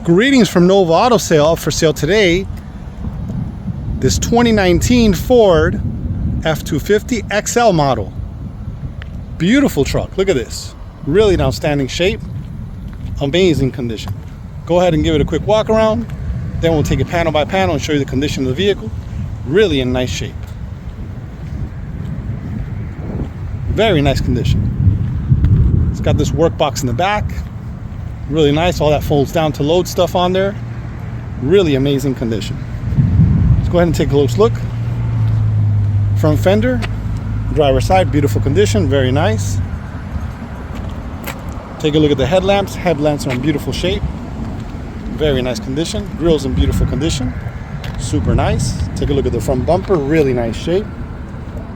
Greetings from Nova Auto Sale. Up for sale today, this 2019 Ford F-250 XL model. Beautiful truck. Look at this. Really in outstanding shape. Amazing condition. Go ahead and give it a quick walk around. Then we'll take it panel by panel and show you the condition of the vehicle. Really in nice shape. Very nice condition. It's got this work box in the back. Really nice. All that folds down to load stuff on there. Really amazing condition. Let's go ahead and take a close look. Front fender, driver's side, beautiful condition. Very nice. Take a look at the headlamps. Headlamps are in beautiful shape. Very nice condition. Grill's in beautiful condition. Super nice. Take a look at the front bumper. Really nice shape.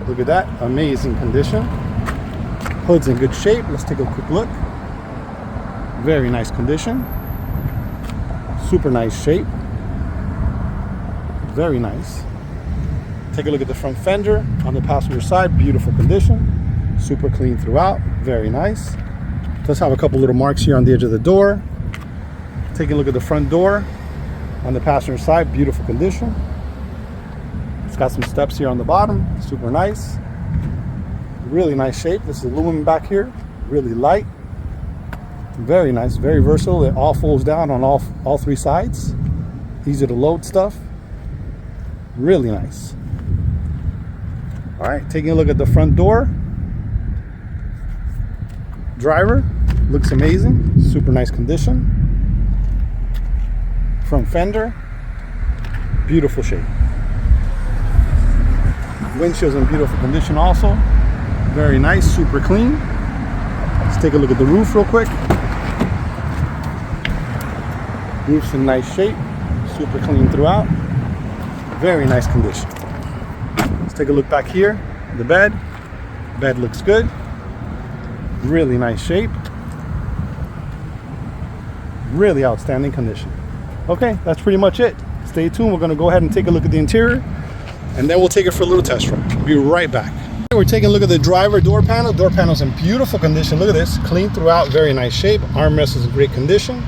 Look at that. Amazing condition. Hood's in good shape. Let's take a quick look. Very nice condition. Super nice shape. Very nice. Take a look at the front fender on the passenger side. Beautiful condition. Super clean throughout. Very nice. Does have a couple little marks here on the edge of the door. Take a look at the front door on the passenger side. Beautiful condition. It's got some steps here on the bottom. Super nice. Really nice shape. This is aluminum back here. Really light. Very nice. Very versatile. It all folds down on all three sides. Easy to load stuff. Really nice. All right, taking a look at the front door. Driver looks amazing. Super nice condition. Front fender, beautiful shape. Windshield's in beautiful condition also. Very nice, super clean. Let's take a look at the roof real quick. Roof's in nice shape, super clean throughout. Very nice condition. Let's take a look back here. The bed. Bed looks good. Really nice shape. Really outstanding condition. Okay, that's pretty much it. Stay tuned. We're going to go ahead and take a look at the interior, and then we'll take it for a little test ride. Be right back. We're taking a look at the driver door panel. Door panel's in beautiful condition. Look at this. Clean throughout. Very nice shape. Armrest is in great condition.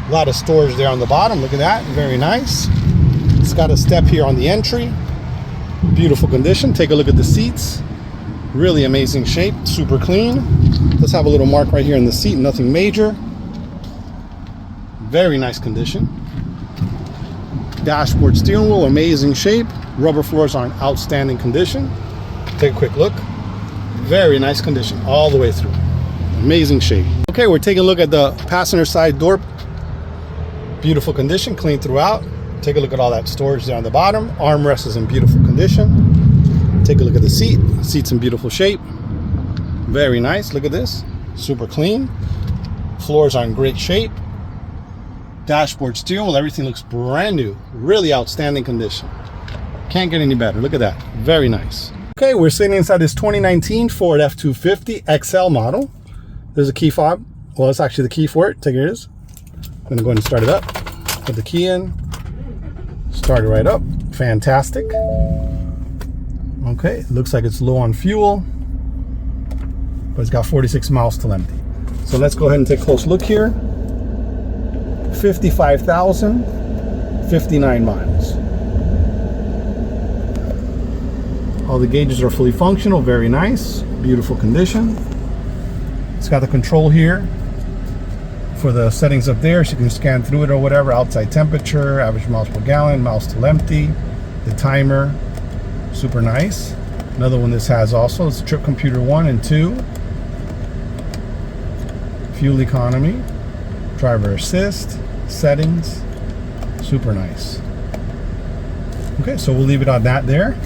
A lot of storage there on the bottom. Look at that. Very nice. It's got a step here on the entry. Beautiful condition. Take a look at the seats. Really amazing shape. Super clean. Let's have a little mark right here in the seat. Nothing major. Very nice condition. Dashboard, steering wheel, amazing shape. Rubber floors are in outstanding condition. Take a quick look. Very nice condition all the way through. Amazing shape. Okay, we're taking a look at the passenger side door. Beautiful condition, clean throughout. Take a look at all that storage there on the bottom. Armrest is in beautiful condition. Take a look at the seat. Seat's in beautiful shape. Very nice. Look at this. Super clean. Floors are in great shape. Dashboard, steering wheel, everything looks brand new. Really outstanding condition. Can't get any better. Look at that. Very nice. Okay, we're sitting inside this 2019 Ford F-250 XL model. There's a key fob. Well, it's actually the key for it. Take it is. I'm gonna go ahead and start it up. Put the key in. Start it right up. Fantastic. Okay, looks like it's low on fuel, but it's got 46 miles till empty. So let's go ahead and take a close look here. 55,059 miles. All the gauges are fully functional. Very nice. Beautiful condition. It's got the control here for the settings up there, so you can scan through it or whatever. Outside temperature, average miles per gallon, miles till empty, the timer. Super nice. Another one this has also is trip computer 1 and 2. Fuel economy, driver assist, settings. Super nice. Okay, so we'll leave it on that there.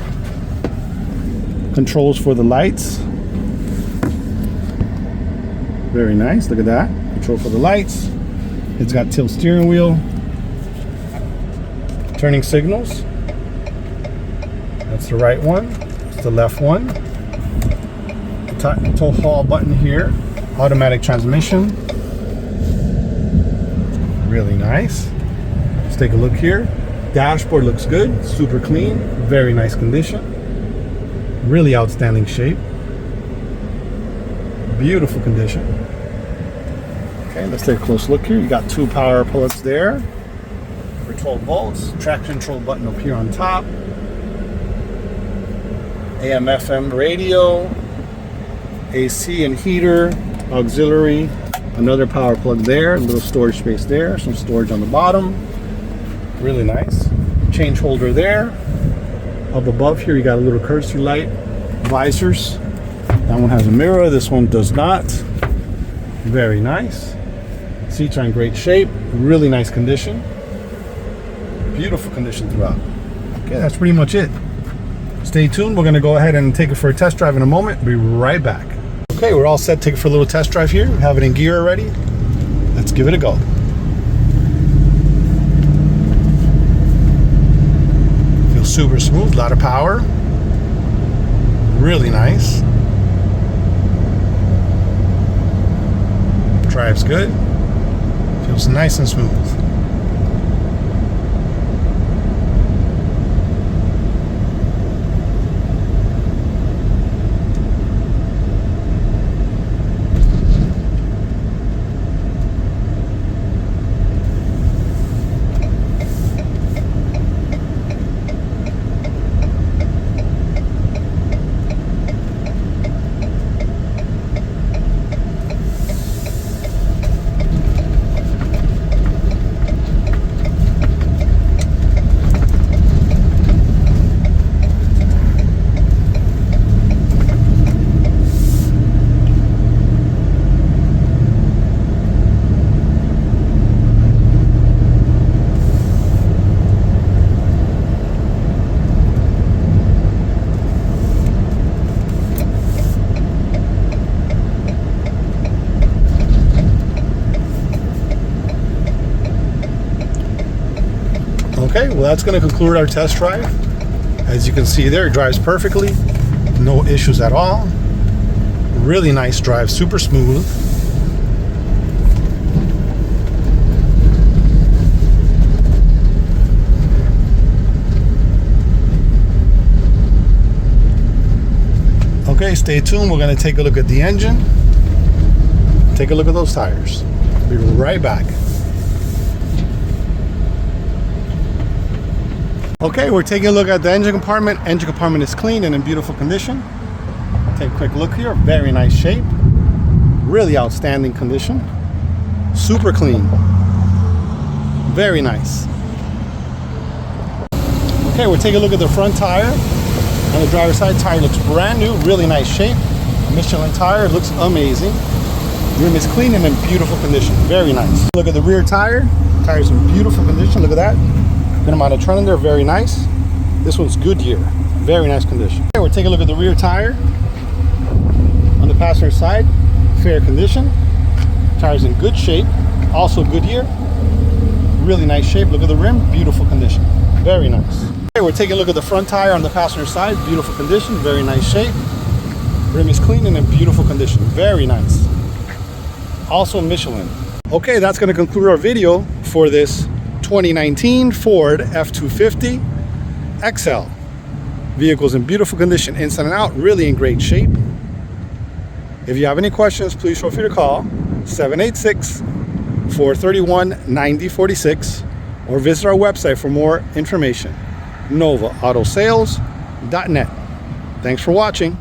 Controls for the lights. Very nice. Look at that. Control for the lights. It's got tilt steering wheel. Turning signals. That's the right one. It's the left one. Tow haul button here. Automatic transmission. Really nice. Let's take a look here. Dashboard looks good. Super clean. Very nice condition. Really outstanding shape. Beautiful condition. Okay, let's take a close look here. You got 2 power plugs there for 12 volts. Traction control button up here on top. AM FM radio, AC and heater, auxiliary, another power plug there, a little storage space there, some storage on the bottom. Really nice. Change holder there. Up above here, you got a little courtesy light, visors. That one has a mirror, this one does not. Very nice. Seats are in great shape, really nice condition. Beautiful condition throughout. Okay, that's pretty much it. Stay tuned, we're gonna go ahead and take it for a test drive in a moment. Be right back. Okay, we're all set to take it for a little test drive here. We have it in gear already. Let's give it a go. Feels super smooth, a lot of power. Really nice. Drives good. Feels nice and smooth. Okay, well that's going to conclude our test drive. As you can see there, it drives perfectly. No issues at all. Really nice drive, super smooth. Okay, stay tuned. We're going to take a look at the engine. Take a look at those tires. Be right back. Okay, we're taking a look at the engine compartment. Engine compartment is clean and in beautiful condition. Take a quick look here. Very nice shape. Really outstanding condition. Super clean. Very nice. Okay, we're taking a look at the front tire. On the driver's side, tire looks brand new. Really nice shape. Michelin tire looks amazing. Rim is clean and in beautiful condition. Very nice. Look at the rear tire. Tire's in beautiful condition. Look at that. Good amount of tread in there, very nice. This one's Goodyear, very nice condition. Okay, we're taking a look at the rear tire. On the passenger side, fair condition. Tire's in good shape, also Goodyear. Really nice shape. Look at the rim, beautiful condition, very nice. Okay, we're taking a look at the front tire on the passenger side, beautiful condition, very nice shape. Rim is clean and in beautiful condition, very nice. Also Michelin. Okay, that's going to conclude our video for this 2019 Ford F-250 XL. Vehicle's in beautiful condition inside and out, really in great shape. If you have any questions, please feel free to call 786-431-9046 or visit our website for more information, novaautosales.net. Thanks for watching.